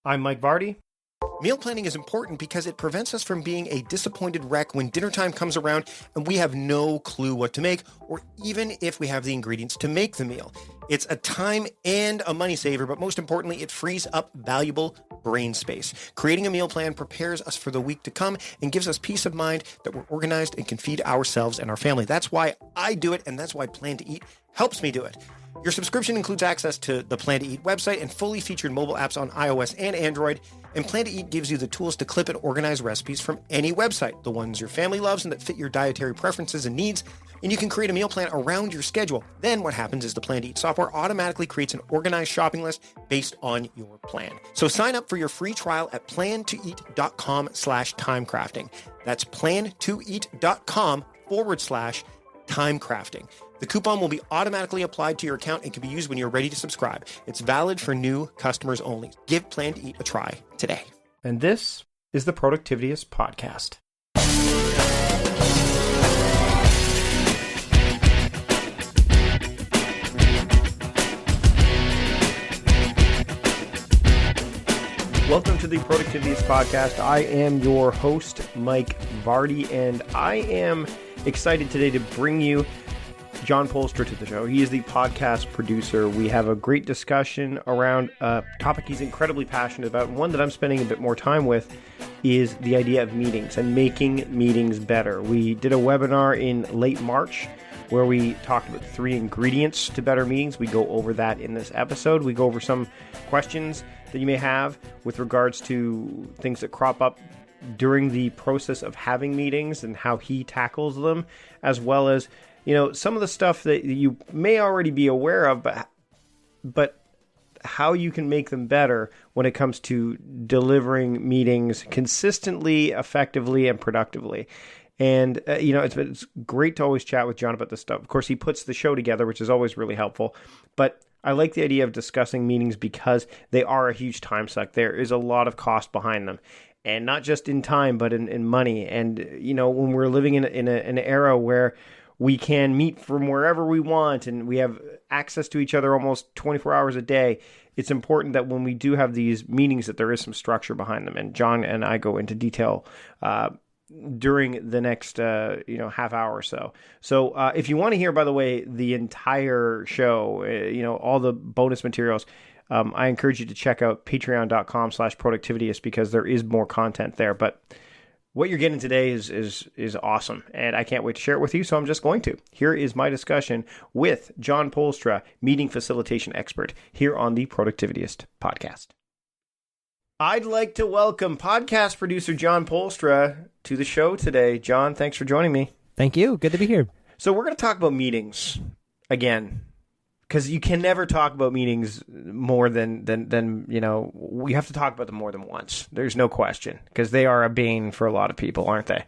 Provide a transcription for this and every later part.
I'm Mike Vardy. Meal planning is important because it prevents us from being a disappointed wreck when dinner time comes around and we have no clue what to make, or even if we have the ingredients to make the meal. It's a time and a money saver, but most importantly, it frees up valuable brain space. Creating a meal plan prepares us for the week to come and gives us peace of mind that we're organized and can feed ourselves and our family. That's why I do it, and that's why Plan to Eat helps me do it. Your subscription includes access to the Plan to Eat website and fully featured mobile apps on iOS and Android. And Plan to Eat gives you the tools to clip and organize recipes from any website, the ones your family loves and that fit your dietary preferences and needs. And you can create a meal plan around your schedule. Then what happens is the Plan to Eat software automatically creates an organized shopping list based on your plan. So sign up for your free trial at plantoeat.com/timecrafting. That's plantoeat.com/timecrafting. The coupon will be automatically applied to your account and can be used when you're ready to subscribe. It's valid for new customers only. Give Plan to Eat a try today. And this is the Productivityist Podcast. Welcome to the Productivityist Podcast. I am your host, Mike Vardy, and I am excited today to bring you John Poelstra to the show. He is the podcast producer. We have a great discussion around a topic he's incredibly passionate about, and one that I'm spending a bit more time with is the idea of meetings and making meetings better. We did a webinar in late March where we talked about 3 ingredients to better meetings. We go over that in this episode. We go over some questions that you may have with regards to things that crop up during the process of having meetings and how he tackles them, as well as some of the stuff that you may already be aware of, but how you can make them better when it comes to delivering meetings consistently, effectively, and productively. And, it's great to always chat with John about this stuff. Of course, he puts the show together, which is always really helpful. But I like the idea of discussing meetings because they are a huge time suck. There is a lot of cost behind them. And not just in time, but in money. And, when we're living in an era where we can meet from wherever we want and we have access to each other almost 24 hours a day, it's important that when we do have these meetings that there is some structure behind them. And John and I go into detail during the next half hour or so. So if you want to hear, by the way, the entire show, all the bonus materials, I encourage you to check out patreon.com/productivityist because there is more content there. But what you're getting today is awesome, and I can't wait to share it with you, so I'm just going to. Here is my discussion with John Poelstra, meeting facilitation expert, here on the Productivityist Podcast. I'd like to welcome podcast producer John Poelstra to the show today. John, thanks for joining me. Thank you. Good to be here. So we're going to talk about meetings again, because you can never talk about meetings more than we have to talk about them more than once. There's no question, because they are a bane for a lot of people, aren't they?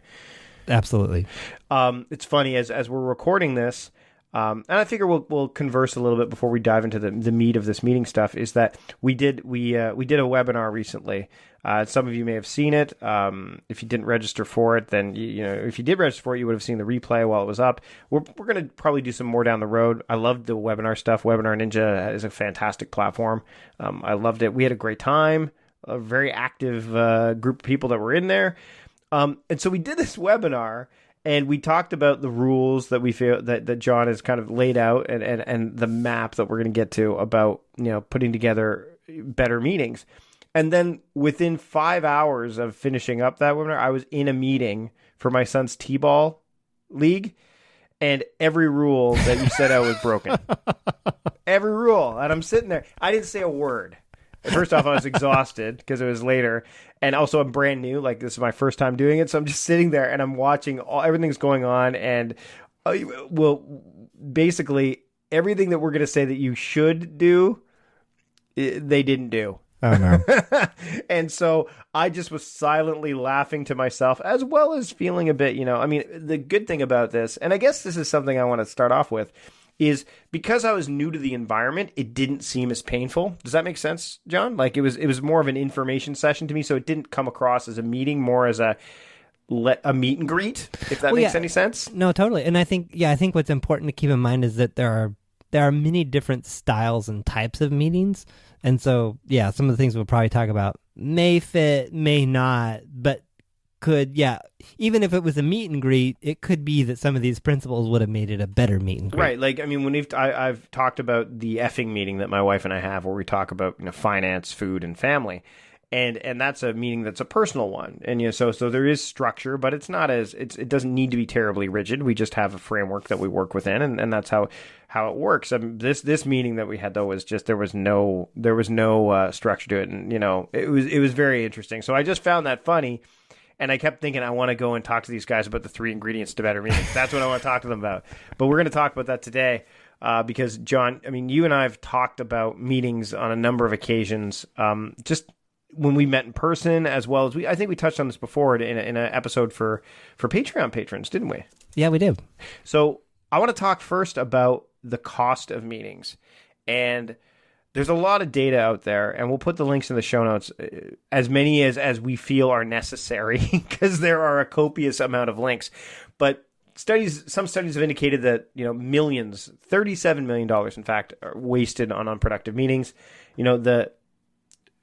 Absolutely. It's funny, as we're recording this, and I figure we'll converse a little bit before we dive into the meat of this meeting stuff, is that we did a webinar recently. Some of you may have seen it. If you didn't register for it, then if you did register for it, you would have seen the replay while it was up. We're going to probably do some more down the road. I loved the webinar stuff. Webinar Ninja is a fantastic platform. I loved it. We had a great time. A very active group of people that were in there. And so we did this webinar, and we talked about the rules that we feel that John has kind of laid out, and the map that we're going to get to about putting together better meetings. And then within 5 hours of finishing up that webinar, I was in a meeting for my son's T-ball league, and every rule that you set out was broken. Every rule. And I'm sitting there. I didn't say a word. First off, I was exhausted because it was later. And also, I'm brand new. Like, this is my first time doing it. So I'm just sitting there and I'm watching everything's going on. And, basically, everything that we're going to say that you should do, they didn't do. Oh, no. And so I just was silently laughing to myself, as well as feeling a bit, the good thing about this, and I guess this is something I want to start off with, is because I was new to the environment, it didn't seem as painful. Does that make sense, John? Like, it was more of an information session to me, so it didn't come across as a meeting, more as a meet and greet, if that makes any sense. No, totally. And I think what's important to keep in mind is that there are there are many different styles and types of meetings. And so, yeah, some of the things we'll probably talk about may fit, may not, but could, even if it was a meet and greet, it could be that some of these principles would have made it a better meet and greet. Right. Like, I mean, when I've talked about the effing meeting that my wife and I have where we talk about, finance, food, and family. And that's a meeting that's a personal one. And, so there is structure, but it's not it doesn't need to be terribly rigid. We just have a framework that we work within, and that's how it works. This meeting that we had, though, was just, there was no structure to it. And, it was very interesting. So I just found that funny. And I kept thinking, I want to go and talk to these guys about the 3 ingredients to better meetings. That's what I want to talk to them about. But we're going to talk about that today because, John, I mean, you and I have talked about meetings on a number of occasions, just when we met in person, as well as I think we touched on this before in an episode for Patreon patrons, didn't we? Yeah, we did. So I want to talk first about the cost of meetings. And there's a lot of data out there, and we'll put the links in the show notes, as many as we feel are necessary, because there are a copious amount of links. But some studies have indicated that millions, $37 million, in fact, are wasted on unproductive meetings. The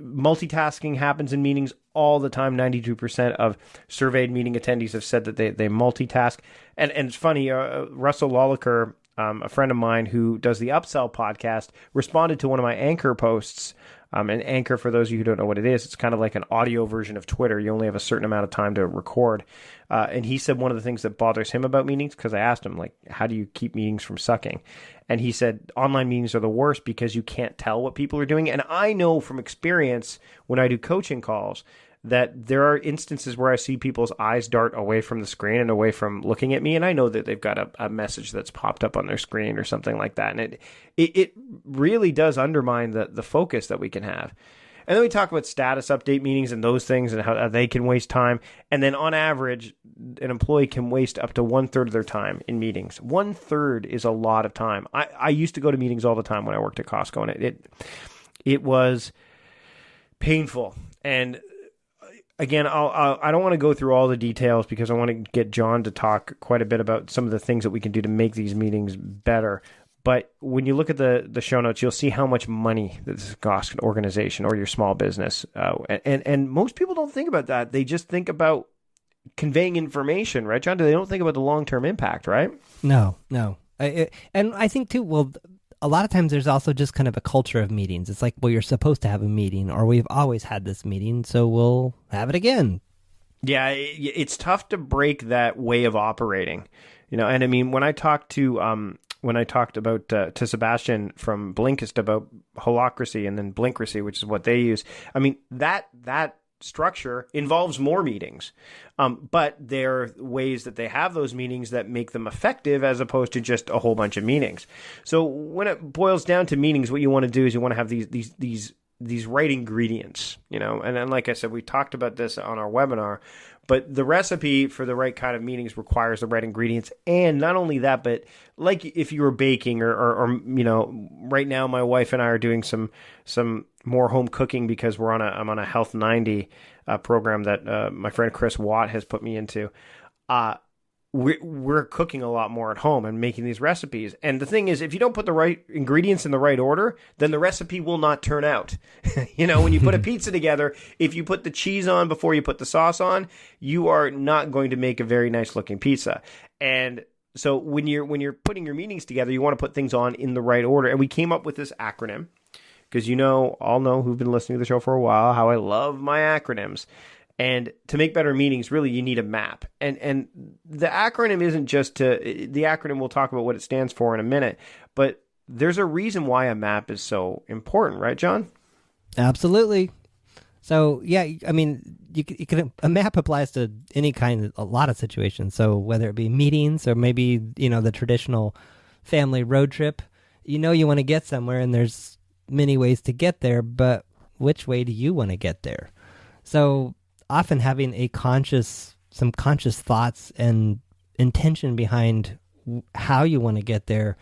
multitasking happens in meetings all the time. 92% of surveyed meeting attendees have said that they multitask. And it's funny, Russell Lolliker, a friend of mine who does the Upsell podcast, responded to one of my Anchor posts. And Anchor, for those of you who don't know what it is, it's kind of like an audio version of Twitter. You only have a certain amount of time to record. And he said one of the things that bothers him about meetings, because I asked him, like, how do you keep meetings from sucking? And he said online meetings are the worst because you can't tell what people are doing. And I know from experience when I do coaching calls that there are instances where I see people's eyes dart away from the screen and away from looking at me, and I know that they've got a message that's popped up on their screen or something like that, and it really does undermine the focus that we can have. And then we talk about status update meetings and those things and how they can waste time, and then on average, an employee can waste up to 1/3 of their time in meetings. 1/3 is a lot of time. I used to go to meetings all the time when I worked at Costco, and it was painful. And again, I don't want to go through all the details because I want to get John to talk quite a bit about some of the things that we can do to make these meetings better. But when you look at the show notes, you'll see how much money this costs an organization or your small business. And most people don't think about that. They just think about conveying information, right, John? They don't think about the long-term impact, right? No. And I think, too, well, a lot of times there's also just kind of a culture of meetings. It's like, well, you're supposed to have a meeting, or we've always had this meeting, so we'll have it again. Yeah, it's tough to break that way of operating, And I mean, when I talked about to Sebastian from Blinkist about holacracy and then Blinkracy, which is what they use, I mean, that structure involves more meetings, but there are ways that they have those meetings that make them effective as opposed to just a whole bunch of meetings. So when it boils down to meetings, what you want to do is you want to have these right ingredients, and like I said, we talked about this on our webinar, but the recipe for the right kind of meetings requires the right ingredients. And not only that, but like if you were baking or right now my wife and I are doing some more home cooking because I'm on a Health 90 program that my friend Chris Watt has put me into. We're cooking a lot more at home and making these recipes. And the thing is, if you don't put the right ingredients in the right order, then the recipe will not turn out. When you put a pizza together, if you put the cheese on before you put the sauce on, you are not going to make a very nice looking pizza. And so when you're putting your meetings together, you want to put things on in the right order. And we came up with this acronym because all know who've been listening to the show for a while how I love my acronyms. And to make better meetings, really, you need a map. And the acronym isn't just the acronym, we'll talk about what it stands for in a minute, but there's a reason why a map is so important, right, John? Absolutely. So, yeah, I mean, a map applies to a lot of situations. So whether it be meetings or maybe, the traditional family road trip, you want to get somewhere and there's many ways to get there, but which way do you want to get there? So often having some conscious thoughts and intention behind how you want to get there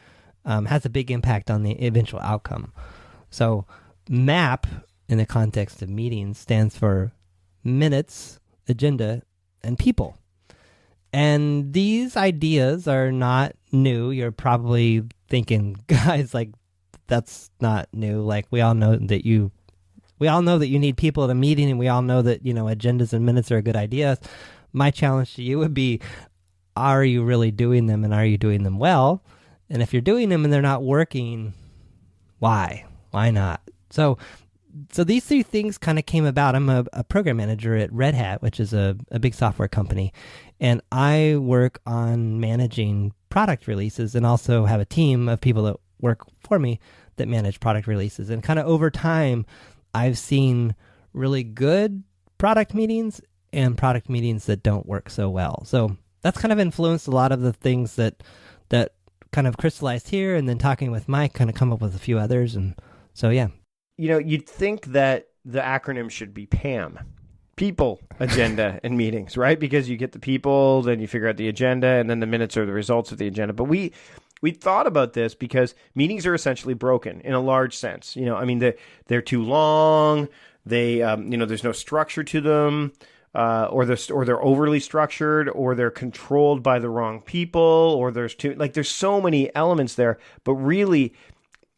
has a big impact on the eventual outcome. So MAP, in the context of meetings, stands for minutes, agenda, and people. And these ideas are not new. You're probably thinking, guys, like, that's not new. Like, we all know that you need people at a meeting, and we all know that, agendas and minutes are a good idea. My challenge to you would be, are you really doing them, and are you doing them well? And if you're doing them and they're not working, why? Why not? So these three things kind of came about. I'm a program manager at Red Hat, which is a big software company. And I work on managing product releases and also have a team of people that work for me that manage product releases. And kind of over time, I've seen really good product meetings and product meetings that don't work so well. So that's kind of influenced a lot of the things that kind of crystallized here, and then talking with Mike, kind of come up with a few others. And so, yeah. You'd think that the acronym should be PAM. People, agenda, and meetings, right? Because you get the people, then you figure out the agenda, and then the minutes are the results of the agenda. But we thought about this because meetings are essentially broken in a large sense. They're too long. They, there's no structure to them, or they're overly structured, or they're controlled by the wrong people, or there's so many elements there. But really,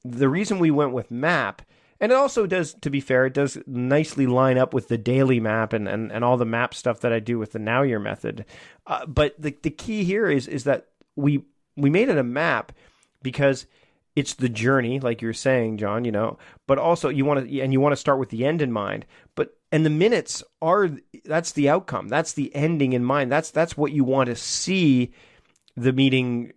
the reason we went with MAP. And it also does, to be fair, it does nicely line up with the daily map and all the map stuff that I do with the Now Year method. But the key here is that we made it a map because it's the journey, like you're saying, John, but also you want to start with the end in mind. And the minutes that's the outcome. That's the ending in mind. That's what you want to see the meeting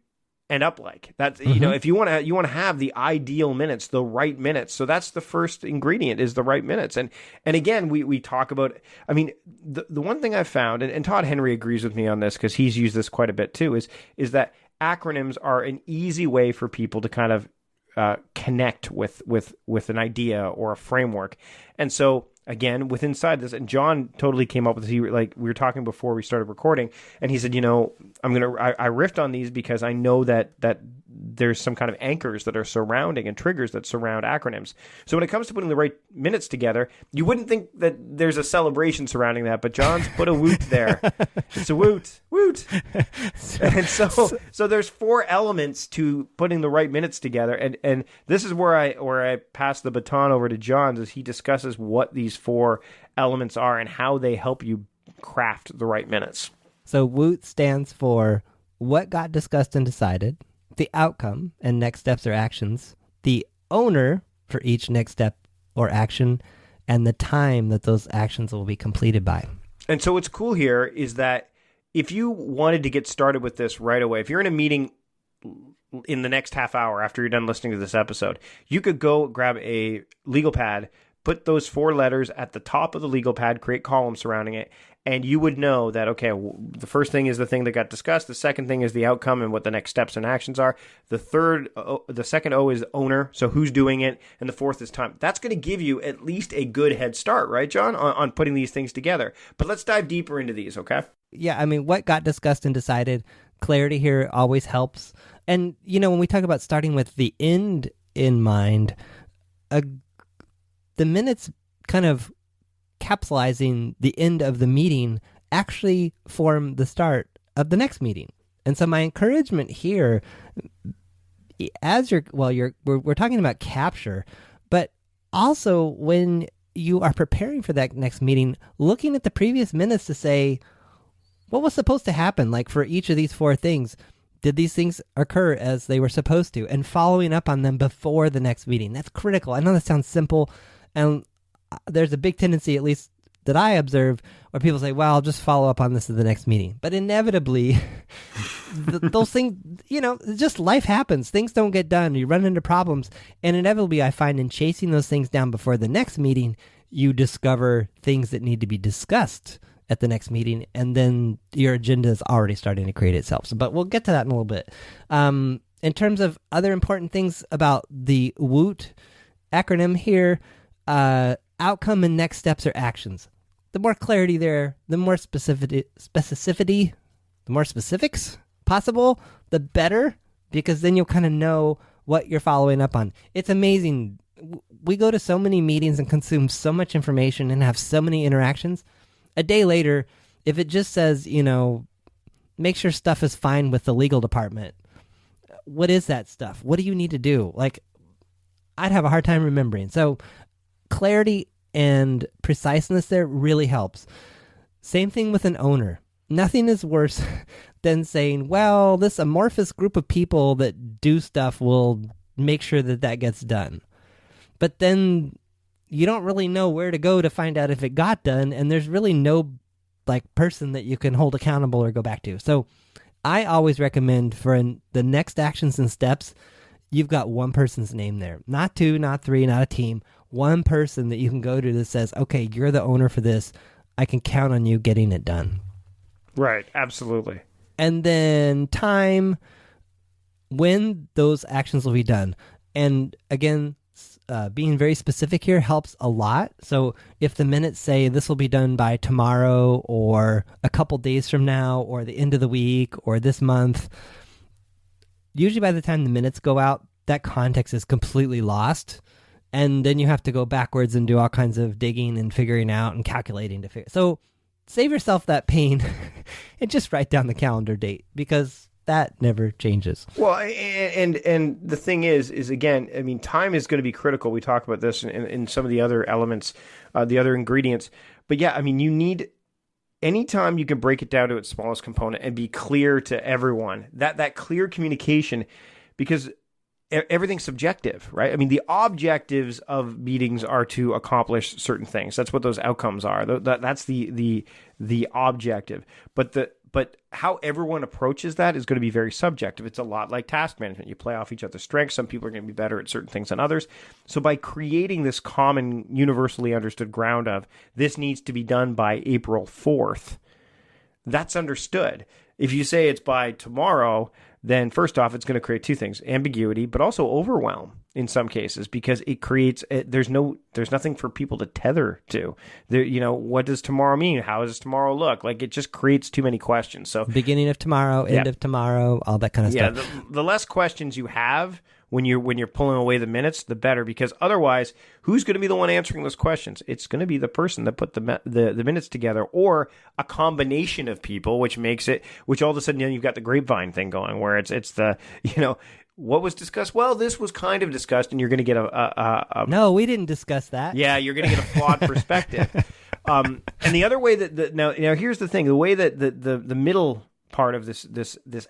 end up like. That's if you want to have the ideal minutes, the right minutes. So that's the first ingredient, is the right minutes. And again, we talk about, the one thing I've found, and Todd Henry agrees with me on this because he's used this quite a bit too, is that acronyms are an easy way for people to kind of connect with an idea or a framework. And so again, with inside this, and John totally came up with this. We were talking before we started recording, and he said, I riffed on these because I know that there's some kind of anchors that are surrounding and triggers that surround acronyms. So when it comes to putting the right minutes together, you wouldn't think that there's a celebration surrounding that, but John's put a woot there. It's a woot. And so there's 4 elements to putting the right minutes together, and this is where I pass the baton over to John as he discusses what these 4 elements are and how they help you craft the right minutes. So WOOT stands for what got discussed and decided, the outcome and next steps or actions, the owner for each next step or action, and the time that those actions will be completed by. And so what's cool here is that if you wanted to get started with this right away, if you're in a meeting in the next half hour after you're done listening to this episode, you could go grab a legal pad, put those 4 letters at the top of the legal pad, create columns surrounding it, and you would know that, okay, the first thing is the thing that got discussed. The second thing is the outcome and what the next steps and actions are. The second O is owner, so who's doing it, and the fourth is time. That's going to give you at least a good head start, right, John, on putting these things together. But let's dive deeper into these, okay? Yeah, what got discussed and decided, clarity here always helps. And, when we talk about starting with the end in mind, the minutes kind of capsulizing the end of the meeting actually form the start of the next meeting. And so my encouragement here, we're talking about capture, but also when you are preparing for that next meeting, looking at the previous minutes to say, what was supposed to happen? Like for each of these 4 things, did these things occur as they were supposed to? And following up on them before the next meeting. That's critical. I know that sounds simple, and there's a big tendency, at least that I observe, where people say, well, I'll just follow up on this at the next meeting. But inevitably, those things, just life happens. Things don't get done. You run into problems. And inevitably, I find in chasing those things down before the next meeting, you discover things that need to be discussed at the next meeting. And then your agenda is already starting to create itself. But we'll get to that in a little bit. In terms of other important things about the WOOT acronym here, outcome and next steps or actions. The more clarity there, the more specificity, the more specifics possible, the better, because then you'll kind of know what you're following up on. It's amazing. We go to so many meetings and consume so much information and have so many interactions. A day later, if it just says, make sure stuff is fine with the legal department. What is that stuff? What do you need to do? Like, I'd have a hard time remembering. So clarity and preciseness there really helps. Same thing with an owner. Nothing is worse than saying, well, this amorphous group of people that do stuff will make sure that that gets done. But then you don't really know where to go to find out if it got done, and there's really no like person that you can hold accountable or go back to. So I always recommend for the next actions and steps, you've got one person's name there. Not two, not three, not a team. One person that you can go to that says, okay, you're the owner for this. I can count on you getting it done. Right, absolutely. And then time, when those actions will be done. And again, being very specific here helps a lot. So if the minutes say this will be done by tomorrow or a couple days from now or the end of the week or this month, usually by the time the minutes go out, that context is completely lost. And then you have to go backwards and do all kinds of digging and figuring out and calculating to figure. So save yourself that pain and just write down the calendar date, because that never changes. Well, and the thing is again, I mean, time is going to be critical. We talk about this in some of the other elements, the other ingredients. But yeah, I mean, you need, anytime you can break it down to its smallest component and be clear to everyone, that clear communication, because everything's subjective, right? I mean, the objectives of meetings are to accomplish certain things. That's what those outcomes are. That's the objective. But how everyone approaches that is going to be very subjective. It's a lot like task management. You play off each other's strengths. Some people are going to be better at certain things than others. So by creating this common, universally understood ground of this needs to be done by April 4th, that's understood. If you say it's by tomorrow, then first off, it's going to create two things: ambiguity, but also overwhelm in some cases, because it creates, there's nothing for people to tether to. What does tomorrow mean? How does tomorrow look? Like, it just creates too many questions. So beginning of tomorrow, end of tomorrow, all that kind of stuff. Yeah, the less questions you have when you're pulling away the minutes, the better, because otherwise, who's going to be the one answering those questions? It's going to be the person that put the minutes together, or a combination of people, which all of a sudden, you've got the grapevine thing going, where it's the, what was discussed? Well, this was kind of discussed, and you're going to get No, we didn't discuss that. Yeah, you're going to get a flawed perspective. And the other way now here's the thing: the way that the middle part of this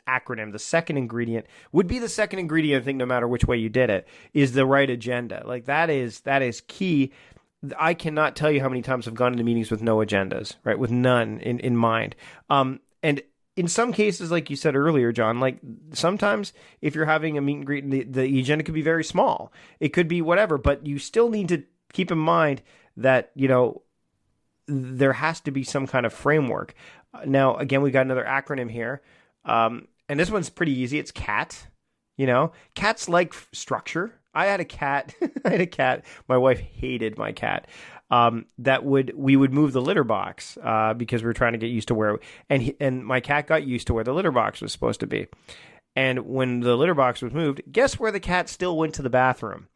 acronym, the second ingredient, would be the second ingredient, I think, no matter which way you did it, is the right agenda. Like, that is key. I cannot tell you how many times I've gone into meetings with no agendas, right? With none in mind. And in some cases, like you said earlier, John, like sometimes if you're having a meet and greet, the agenda could be very small. It could be whatever, but you still need to keep in mind that, there has to be some kind of framework. Now, again, we got another acronym here. And this one's pretty easy. It's CAT. Cats like structure. I had a cat. My wife hated my cat. We would move the litter box because we were trying to get used to and my cat got used to where the litter box was supposed to be. And when the litter box was moved, guess where the cat still went to the bathroom?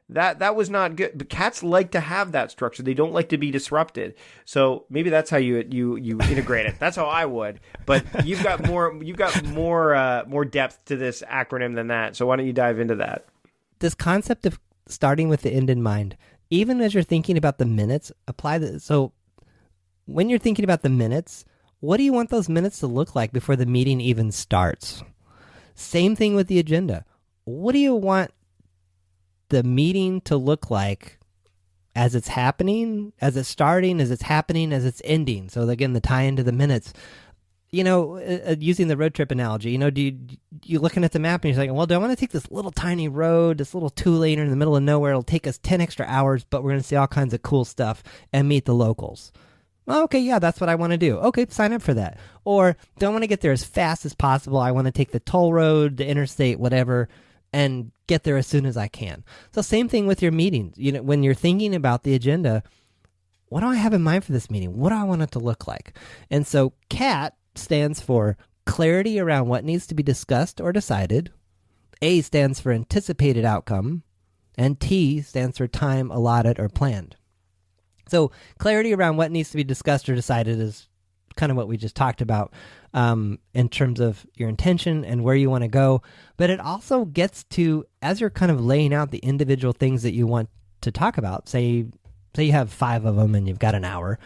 That was not good. But cats like to have that structure. They don't like to be disrupted. So maybe that's how you integrate it. That's how I would. But you've got more depth to this acronym than that. So why don't you dive into that? This concept of starting with the end in mind, even as you're thinking about the minutes, apply the. So when you're thinking about the minutes, what do you want those minutes to look like before the meeting even starts? Same thing with the agenda. What do you want the meeting to look like as it's happening, as it's starting, as it's happening, as it's ending? So again, the tie into the minutes. Using the road trip analogy, you're looking at the map and you're like, well, do I want to take this little tiny road, this little 2-laner in the middle of nowhere? It'll take us 10 extra hours, but we're going to see all kinds of cool stuff and meet the locals. Well, okay, yeah, that's what I want to do. Okay, sign up for that. Or do I want to get there as fast as possible? I want to take the toll road, the interstate, whatever, and get there as soon as I can. So same thing with your meetings. When you're thinking about the agenda, what do I have in mind for this meeting? What do I want it to look like? And so CAT stands for clarity around what needs to be discussed or decided. A stands for anticipated outcome. And T stands for time allotted or planned. So clarity around what needs to be discussed or decided is kind of what we just talked about in terms of your intention and where you want to go. But it also gets to, as you're kind of laying out the individual things that you want to talk about, say you have 5 of them and you've got an hour,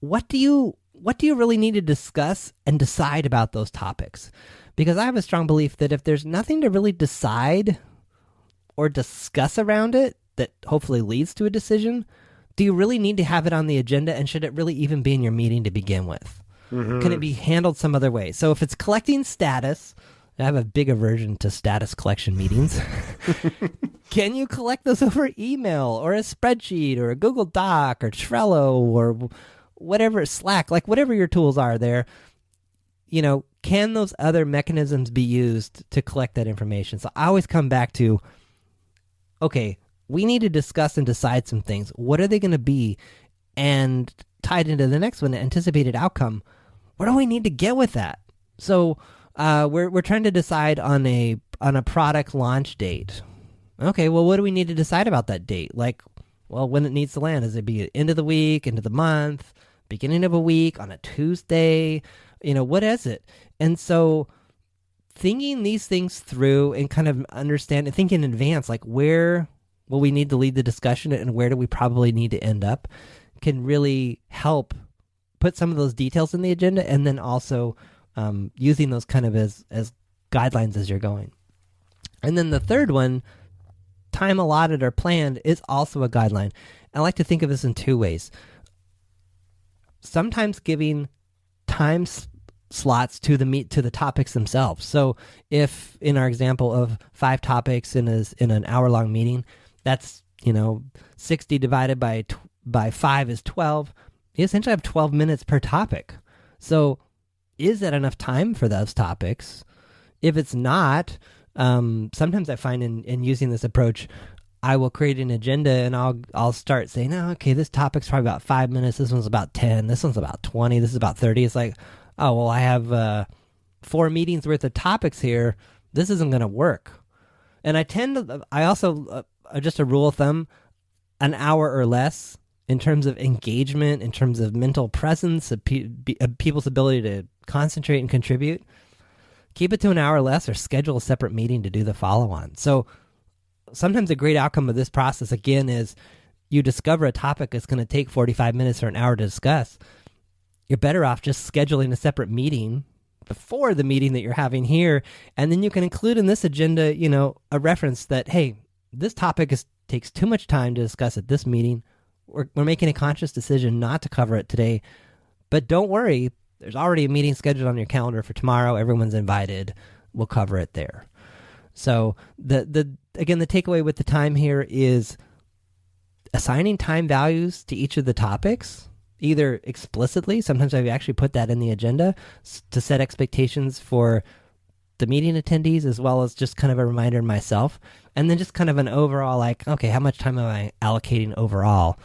what do you really need to discuss and decide about those topics? Because I have a strong belief that if there's nothing to really decide or discuss around it that hopefully leads to a decision, do you really need to have it on the agenda, and should it really even be in your meeting to begin with? Can it be handled some other way? So if it's collecting status, I have a big aversion to status collection meetings. Can you collect those over email or a spreadsheet or a Google Doc or Trello or whatever, Slack, like whatever your tools are there? Can those other mechanisms be used to collect that information? So I always come back to, okay, we need to discuss and decide some things. What are they going to be? And tied into the next one, the anticipated outcome. What do we need to get with that? So we're trying to decide on a product launch date. Okay, well, what do we need to decide about that date? Like, well, when it needs to land, is it be end of the week, end of the month, beginning of a week, on a Tuesday? What is it? And so thinking these things through and kind of thinking in advance, like where will we need to lead the discussion and where do we probably need to end up, can really help put some of those details in the agenda, and then also using those kind of as guidelines as you're going. And then the third one, time allotted or planned, is also a guideline. I like to think of this in 2 ways. Sometimes giving time slots to the topics themselves. So if in our example of 5 topics in an hour-long meeting, that's 60 divided by 5 is 12. You essentially have 12 minutes per topic. So is that enough time for those topics? If it's not, sometimes I find in using this approach, I will create an agenda and I'll start saying, oh, okay, this topic's probably about 5 minutes. This one's about 10. This one's about 20. This is about 30. It's like, oh, well, I have 4 meetings worth of topics here. This isn't going to work. And I also, just a rule of thumb, an hour or less in terms of engagement, in terms of mental presence, of people's ability to concentrate and contribute. Keep it to an hour or less, or schedule a separate meeting to do the follow-on. So sometimes a great outcome of this process, again, is you discover a topic that's going to take 45 minutes or an hour to discuss. You're better off just scheduling a separate meeting before the meeting that you're having here, and then you can include in this agenda, a reference that, hey, this topic takes too much time to discuss at this meeting. We're making a conscious decision not to cover it today, but don't worry. There's already a meeting scheduled on your calendar for tomorrow. Everyone's invited. We'll cover it there. So the takeaway with the time here is assigning time values to each of the topics, either explicitly, sometimes I've actually put that in the agenda to set expectations for the meeting attendees, as well as just kind of a reminder to myself, and then just kind of an overall, like, okay, how much time am I allocating overall,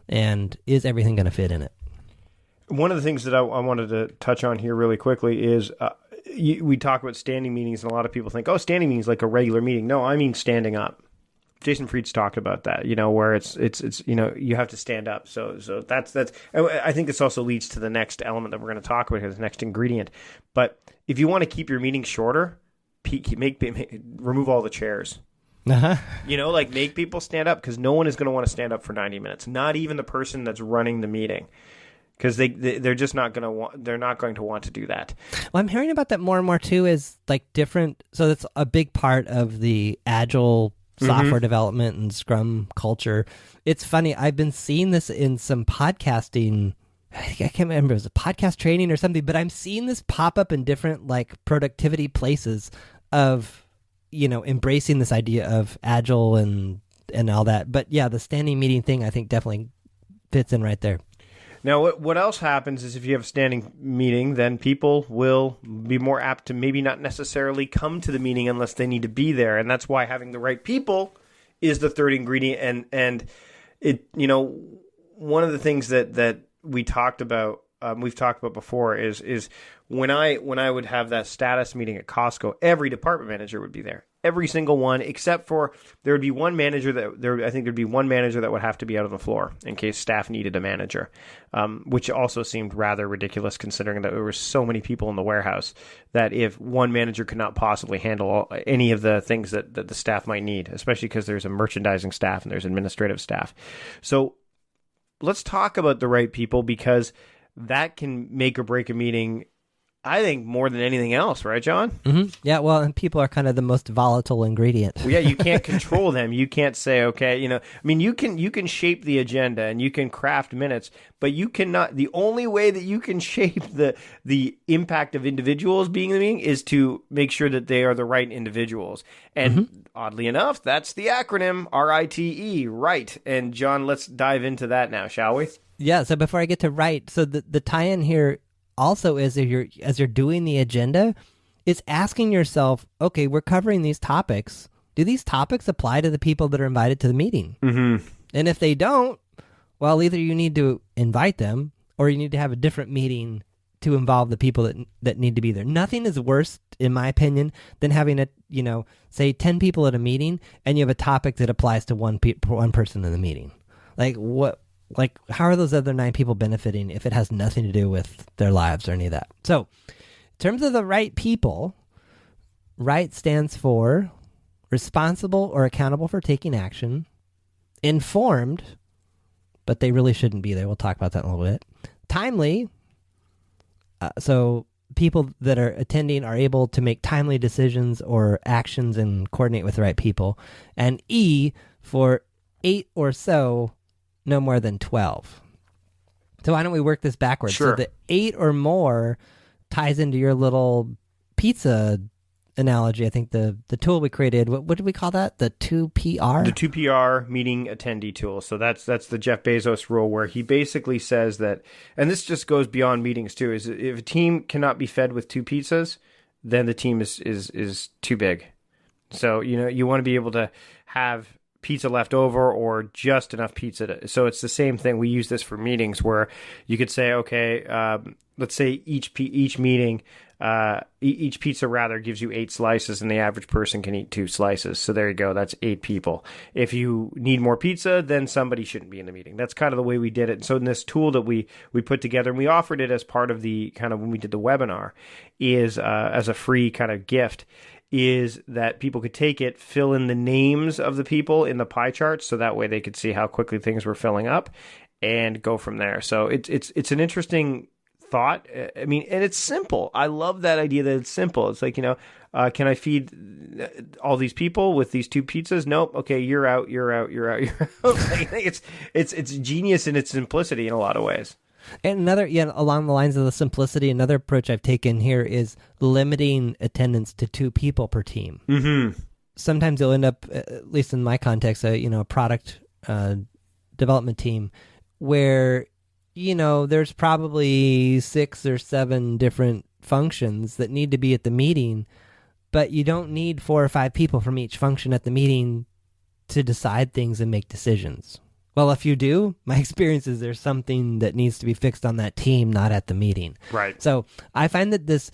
and is everything going to fit in it? One of the things that I wanted to touch on here really quickly is we talk about standing meetings, and a lot of people think, oh, standing meetings like a regular meeting. No, I mean standing up. Jason Fried's talked about that, where it's you have to stand up. So that's I think this also leads to the next element that we're going to talk about here, the next ingredient. But if you want to keep your meeting shorter, remove all the chairs. Uh-huh. Make people stand up, because no one is going to want to stand up for 90 minutes. Not even the person that's running the meeting. Because they're just not going to want. They're not going to want to do that. Well, I'm hearing about that more and more too. Is like different. So that's a big part of the agile software development and Scrum culture. It's funny. I've been seeing this in some podcasting. I can't remember. It was a podcast training or something. But I'm seeing this pop up in different like productivity places of embracing this idea of agile and all that. But yeah, the standing meeting thing I think definitely fits in right there. Now, what else happens is if you have a standing meeting, then people will be more apt to maybe not necessarily come to the meeting unless they need to be there. And that's why having the right people is the third ingredient. And it, one of the things that we talked about, we've talked about before is when I would have that status meeting at Costco, every department manager would be there. every single one, except for there would be one manager I think there'd be one manager that would have to be out on the floor in case staff needed a manager, which also seemed rather ridiculous considering that there were so many people in the warehouse that if one manager could not possibly handle any of the things that the staff might need, especially because there's a merchandising staff and there's administrative staff. So let's talk about the right people, because that can make or break a meeting, I think, more than anything else, right, John? Mm-hmm. Yeah, well, and people are kind of the most volatile ingredient. Well, yeah, you can't control them. You can't say, okay, I mean, you can shape the agenda and you can craft minutes, but you cannot. The only way that you can shape the impact of individuals being in the meeting is to make sure that they are the right individuals. And oddly enough, that's the acronym RITE, right. And John, let's dive into that now, shall we? Yeah. So before I get to right, so the tie-in here also is as you're doing the agenda, it's asking yourself, okay, we're covering these topics. Do these topics apply to the people that are invited to the meeting? Mm-hmm. And if they don't, well, either you need to invite them or you need to have a different meeting to involve the people that need to be there. Nothing is worse, in my opinion, than having say 10 people at a meeting and you have a topic that applies to one person in the meeting. Like what? Like, how are those other 9 people benefiting if it has nothing to do with their lives or any of that? So, in terms of the right people, right stands for responsible or accountable for taking action, informed, but they really shouldn't be there. We'll talk about that in a little bit. Timely, so people that are attending are able to make timely decisions or actions and coordinate with the right people. And E for 8 or so, no more than 12. So why don't we work this backwards? Sure. So the 8 or more ties into your little pizza analogy. I think the tool we created, what did we call that? The 2PR? The 2PR meeting attendee tool. So that's the Jeff Bezos rule, where he basically says that, and this just goes beyond meetings too, is if a team cannot be fed with 2 pizzas, then the team is too big. So, you want to be able to have pizza left over or just enough pizza. So it's the same thing. We use this for meetings where you could say, okay, let's say each meeting, each pizza rather gives you 8 slices and the average person can eat 2 slices. So there you go. That's 8 people. If you need more pizza, then somebody shouldn't be in the meeting. That's kind of the way we did it. And so in this tool that we put together, and we offered it as part of the kind of when we did the webinar, is as a free kind of gift, is that people could take it, fill in the names of the people in the pie chart, so that way they could see how quickly things were filling up, and go from there. So it's an interesting thought. I mean, and it's simple. I love that idea that it's simple. It's like, can I feed all these people with these 2 pizzas? Nope. Okay, you're out. I think it's genius in its simplicity in a lot of ways. And another, along the lines of the simplicity, another approach I've taken here is limiting attendance to 2 people per team. Mm-hmm. Sometimes you'll end up, at least in my context, a product development team where, there's probably 6 or 7 different functions that need to be at the meeting, but you don't need 4 or 5 people from each function at the meeting to decide things and make decisions. Well, if you do, my experience is there's something that needs to be fixed on that team, not at the meeting. Right. So I find that this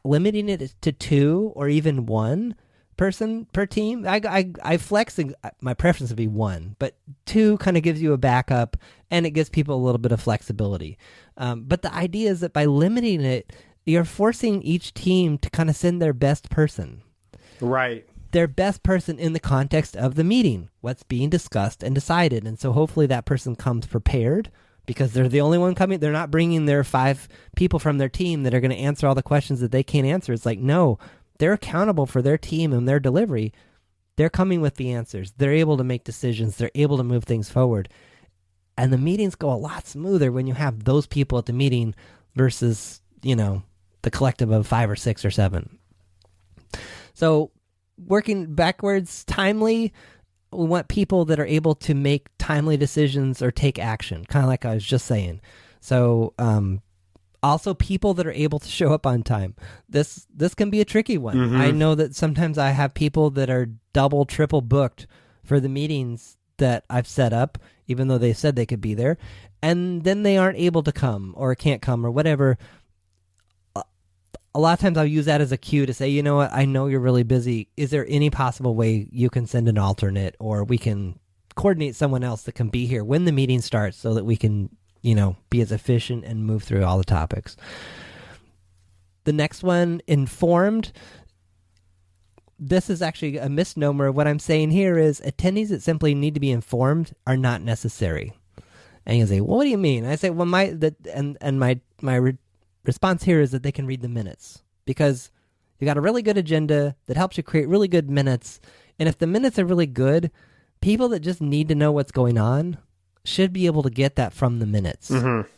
limiting it to 2 or even 1 person per team, I flex, my preference would be 1, but 2 kind of gives you a backup and it gives people a little bit of flexibility. But the idea is that by limiting it, you're forcing each team to kind of send their best person. Right. Their best person in the context of the meeting, what's being discussed and decided. And so hopefully that person comes prepared because they're the only one coming. They're not bringing their 5 people from their team that are going to answer all the questions that they can't answer. It's like, no, they're accountable for their team and their delivery. They're coming with the answers. They're able to make decisions. They're able to move things forward. And the meetings go a lot smoother when you have those people at the meeting versus, the collective of 5 or 6 or 7. So working backwards, timely, we want people that are able to make timely decisions or take action, kind of like I was just saying. So also people that are able to show up on time. This can be a tricky one. Mm-hmm. I know that sometimes I have people that are double, triple booked for the meetings that I've set up, even though they said they could be there, and then they aren't able to come or can't come or whatever. a lot of times I'll use that as a cue to say, you know what, I know you're really busy. Is there any possible way you can send an alternate, or we can coordinate someone else that can be here when the meeting starts so that we can, be as efficient and move through all the topics. The next one, informed. This is actually a misnomer. What I'm saying here is attendees that simply need to be informed are not necessary. And you say, well, what do you mean? I say, well, my response here is that they can read the minutes, because you got a really good agenda that helps you create really good minutes. And if the minutes are really good, people that just need to know what's going on should be able to get that from the minutes. Mm-hmm.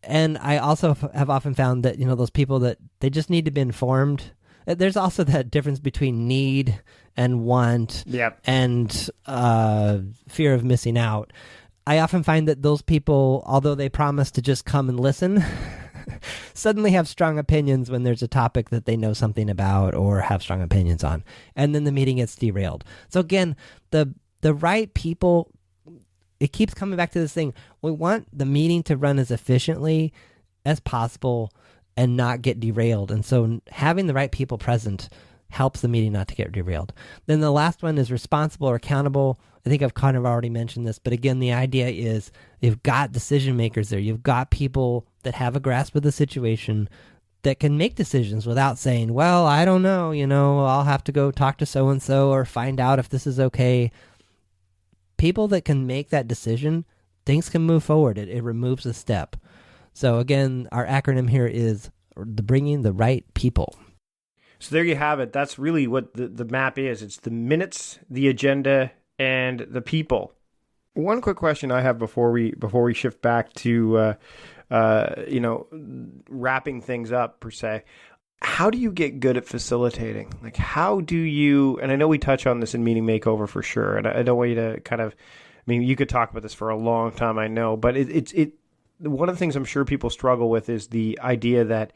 And I also have often found that, those people that they just need to be informed. There's also that difference between need and want. Yep. And fear of missing out. I often find that those people, although they promise to just come and listen, suddenly have strong opinions when there's a topic that they know something about or have strong opinions on. And then the meeting gets derailed. So again, the right people, it keeps coming back to this thing. We want the meeting to run as efficiently as possible and not get derailed. And so having the right people present helps the meeting not to get derailed. Then the last one is responsible or accountable. I think I've kind of already mentioned this, but again, the idea is you've got decision makers there. You've got people that have a grasp of the situation that can make decisions without saying, well, I don't know, I'll have to go talk to so-and-so or find out if this is okay. People that can make that decision, things can move forward. It removes a step. So again, our acronym here is bringing the right people. So there you have it. That's really what the map is. It's the minutes, the agenda, and the people. One quick question I have before we shift back to wrapping things up per se. How do you get good at facilitating? Like, how do you? And I know we touch on this in Meeting Makeover for sure. And I don't want you to you could talk about this for a long time, I know, but it's one of the things I'm sure people struggle with is the idea that,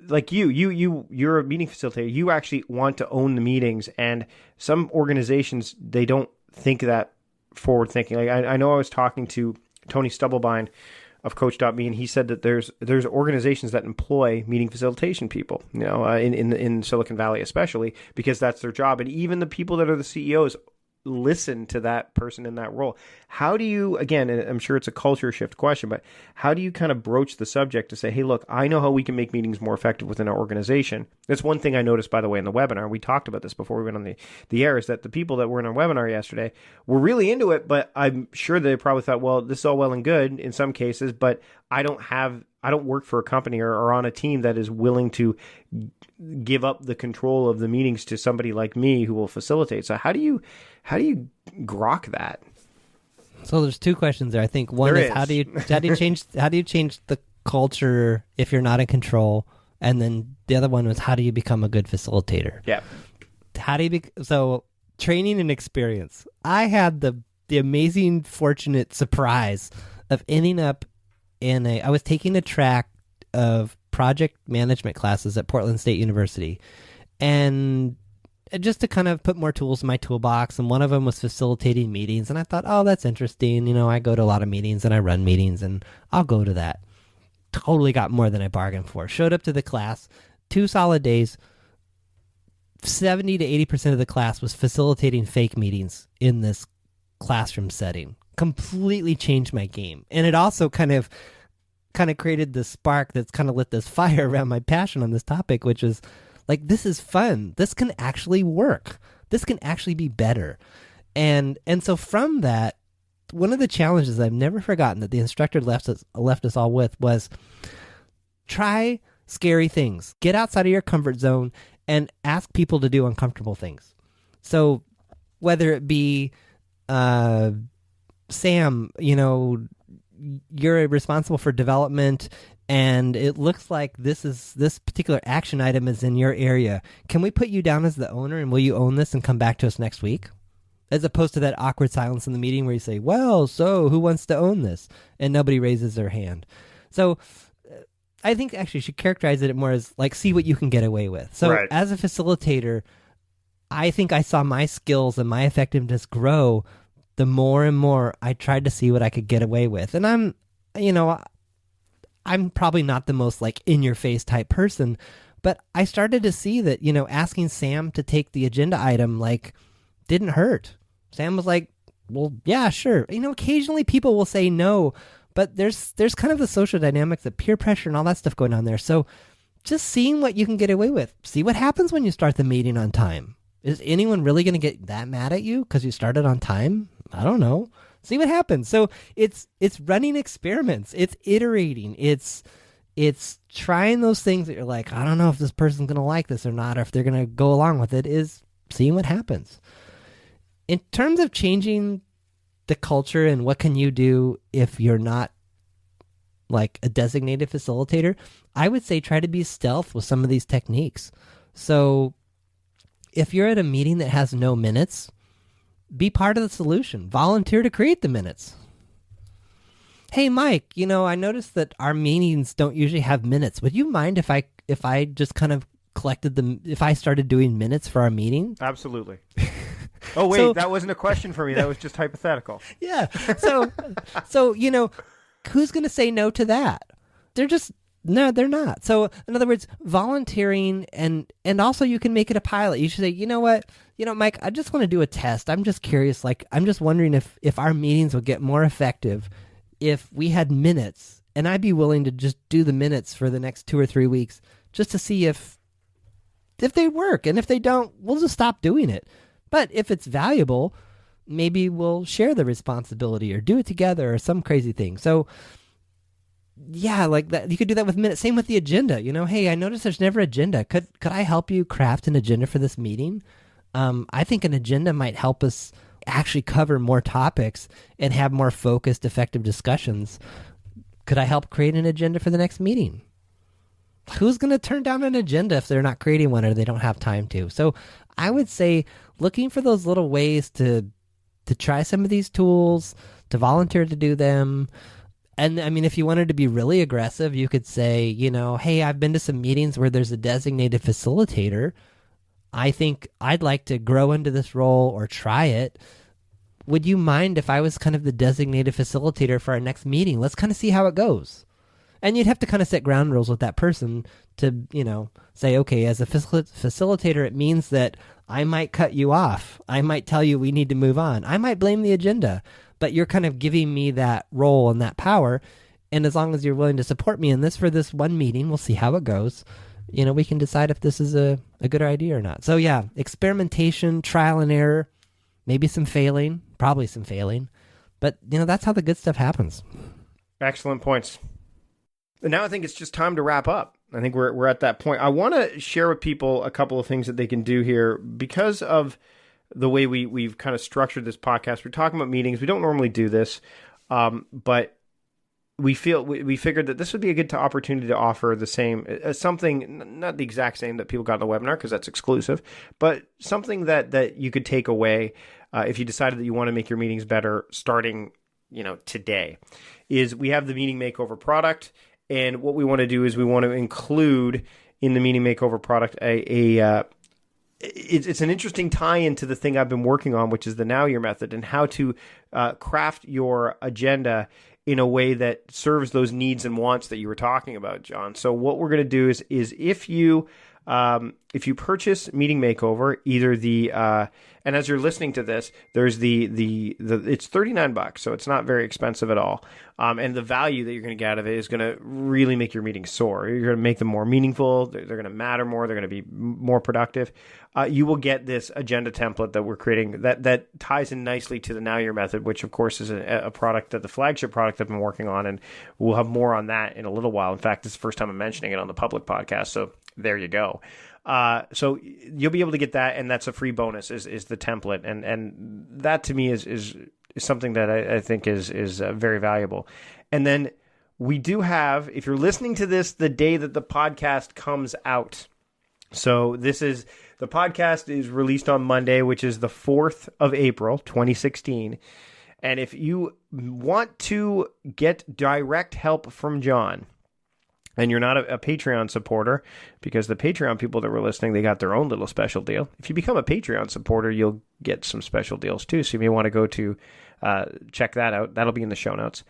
like you're a meeting facilitator. You actually want to own the meetings, and some organizations, they don't think that forward thinking. Like I know I was talking to Tony Stubblebine of Coach.me, and he said that there's organizations that employ meeting facilitation people, in Silicon Valley especially, because that's their job. And even the people that are the CEOs listen to that person in that role. How do you, again, and I'm sure it's a culture shift question, but how do you kind of broach the subject to say, hey, look, I know how we can make meetings more effective within our organization. That's one thing I noticed, by the way, in the webinar. We talked about this before we went on the air, is that the people that were in our webinar yesterday were really into it, but I'm sure they probably thought, well, this is all well and good in some cases, but I don't work for a company or on a team that is willing to give up the control of the meetings to somebody like me who will facilitate. So how do you grok that? So there's two questions there. I think one is how do you change the culture if you're not in control, and then the other one was how do you become a good facilitator? Yeah. So training and experience. I had the amazing, fortunate surprise of ending up I was taking a track of project management classes at Portland State University, and just to kind of put more tools in my toolbox, and one of them was facilitating meetings, and I thought, oh, that's interesting. I go to a lot of meetings and I run meetings, and I'll go to that. Totally got more than I bargained for. Showed up to the class, 2 solid days, 70 to 80% of the class was facilitating fake meetings in this classroom setting. Completely changed my game. And it also kind of created this spark that's kind of lit this fire around my passion on this topic, which is like, this is fun. This can actually work. This can actually be better. And so from that, one of the challenges I've never forgotten that the instructor left us all with was try scary things. Get outside of your comfort zone and ask people to do uncomfortable things. So whether it be Sam, you're responsible for development, and it looks like this particular action item is in your area. Can we put you down as the owner, and will you own this and come back to us next week? As opposed to that awkward silence in the meeting where you say, well, so who wants to own this? And nobody raises their hand. So I think actually you should characterize it more as like, see what you can get away with. So right. As a facilitator, I think I saw my skills and my effectiveness grow the more and more I tried to see what I could get away with. And I'm probably not the most like in your face type person, But I started to see that, asking Sam to take the agenda item, like, didn't hurt. Sam was like, well, yeah, sure. Occasionally people will say no, but there's kind of the social dynamics, the peer pressure and all that stuff going on there. So just seeing what you can get away with. See what happens when you start the meeting on time. Is anyone really going to get that mad at you because you started on time? I don't know. See what happens. So it's running experiments. It's iterating. It's trying those things that you're like, I don't know if this person's going to like this or not, or if they're going to go along with it, is seeing what happens. In terms of changing the culture and what can you do if you're not like a designated facilitator, I would say try to be stealth with some of these techniques. So if you're at a meeting that has no minutes, be part of the solution. Volunteer to create the minutes. Hey, Mike, I noticed that our meetings don't usually have minutes. Would you mind if I just kind of collected them, if I started doing minutes for our meeting? Absolutely. Oh, wait, that wasn't a question for me. That was just hypothetical. Yeah. So who's going to say no to that? No, they're not. So in other words, volunteering and also you can make it a pilot. You should say, you know what, Mike, I just want to do a test. I'm just curious. Like, I'm just wondering if our meetings would get more effective if we had minutes, and I'd be willing to just do the minutes for the next 2 or 3 weeks just to see if they work. And if they don't, we'll just stop doing it. But if it's valuable, maybe we'll share the responsibility or do it together or some crazy thing. So yeah, like that, you could do that with minutes. Same with the agenda. Hey, I noticed there's never agenda. Could I help you craft an agenda for this meeting? I think an agenda might help us actually cover more topics and have more focused, effective discussions. Could I help create an agenda for the next meeting? Who's going to turn down an agenda if they're not creating one or they don't have time to? So I would say looking for those little ways to try some of these tools, to volunteer to do them. And I mean, if you wanted to be really aggressive, you could say, hey, I've been to some meetings where there's a designated facilitator. I think I'd like to grow into this role or try it. Would you mind if I was kind of the designated facilitator for our next meeting? Let's kind of see how it goes. And you'd have to kind of set ground rules with that person to, say, okay, as a facilitator, it means that I might cut you off. I might tell you we need to move on. I might blame the agenda, but you're kind of giving me that role and that power. And as long as you're willing to support me in this for this one meeting, we'll see how it goes. We can decide if this is a good idea or not. So yeah, experimentation, trial and error, maybe some failing, probably some failing, but that's how the good stuff happens. Excellent points. And now I think it's just time to wrap up. I think we're at that point. I want to share with people a couple of things that they can do here because of the way we've kind of structured this podcast. We're talking about meetings. We don't normally do this, but we figured that this would be a good opportunity to offer the same, something, not the exact same that people got in the webinar because that's exclusive, but something that you could take away if you decided that you want to make your meetings better starting, today, is we have the Meeting Makeover product. And what we want to do is we want to include in the Meeting Makeover product it's an interesting tie-in to the thing I've been working on, which is the Now Year method and how to craft your agenda in a way that serves those needs and wants that you were talking about, John. So what we're going to do is if you purchase Meeting Makeover, either and as you're listening to this, there's the it's $39, so it's not very expensive at all. And the value that you're going to get out of it is going to really make your meetings soar. You're going to make them more meaningful. They're going to matter more. They're going to be more productive. You will get this agenda template that we're creating that ties in nicely to the Now Year method, which of course is a product that the flagship product I've been working on, and we'll have more on that in a little while. In fact, this is the first time I'm mentioning it on the public podcast, so there you go. So you'll be able to get that, and that's a free bonus is the template. And that to me is something that I think is very valuable. And then we do have, if you're listening to this the day that the podcast comes out, so the podcast is released on Monday, which is the 4th of April, 2016. And if you want to get direct help from John, and you're not a Patreon supporter, because the Patreon people that were listening, they got their own little special deal. If you become a Patreon supporter, you'll get some special deals too. So you may want to go to check that out. That'll be in the show notes.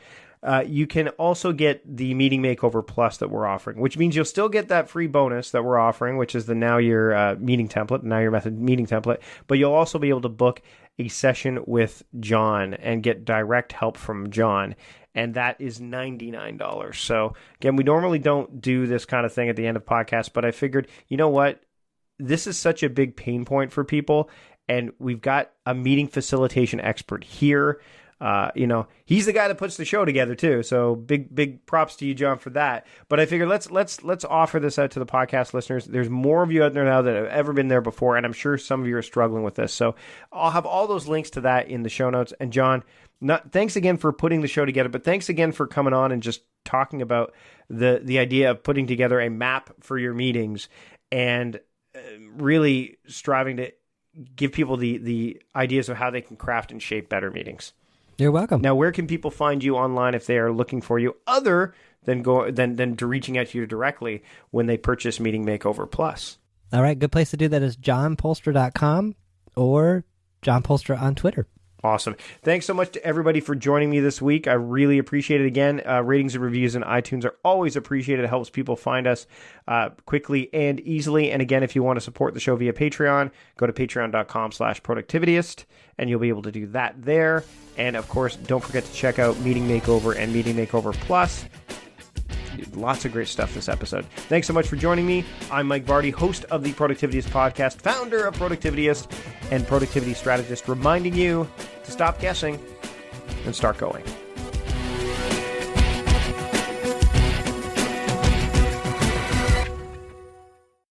you can also get the Meeting Makeover Plus that we're offering, which means you'll still get that free bonus that we're offering, which is the Now Your Meeting Template, Now Your Method Meeting Template, but you'll also be able to book a session with John and get direct help from John, and that is $99. So again, we normally don't do this kind of thing at the end of podcasts, but I figured, you know what? This is such a big pain point for people, and we've got a meeting facilitation expert here. He's the guy that puts the show together too. So big props to you, John, for that. But I figured let's offer this out to the podcast listeners. There's more of you out there now that have ever been there before, and I'm sure some of you are struggling with this. So I'll have all those links to that in the show notes. And John, thanks again for putting the show together, but thanks again for coming on and just talking about the idea of putting together a map for your meetings and really striving to give people the ideas of how they can craft and shape better meetings. You're welcome. Now, where can people find you online if they are looking for you, other than to reaching out to you directly when they purchase Meeting Makeover Plus? All right, good place to do that is johnpoelstra.com or John Poelstra on Twitter. Awesome. Thanks so much to everybody for joining me this week. I really appreciate it. Again, ratings and reviews in iTunes are always appreciated. It helps people find us quickly and easily. And again, if you want to support the show via Patreon, go to patreon.com/productivityist, and you'll be able to do that there. And of course, don't forget to check out Meeting Makeover and Meeting Makeover Plus. Lots of great stuff this episode. Thanks so much for joining me. I'm Mike Vardy, host of the Productivityist Podcast, founder of Productivityist and productivity strategist, reminding you to stop guessing and start going.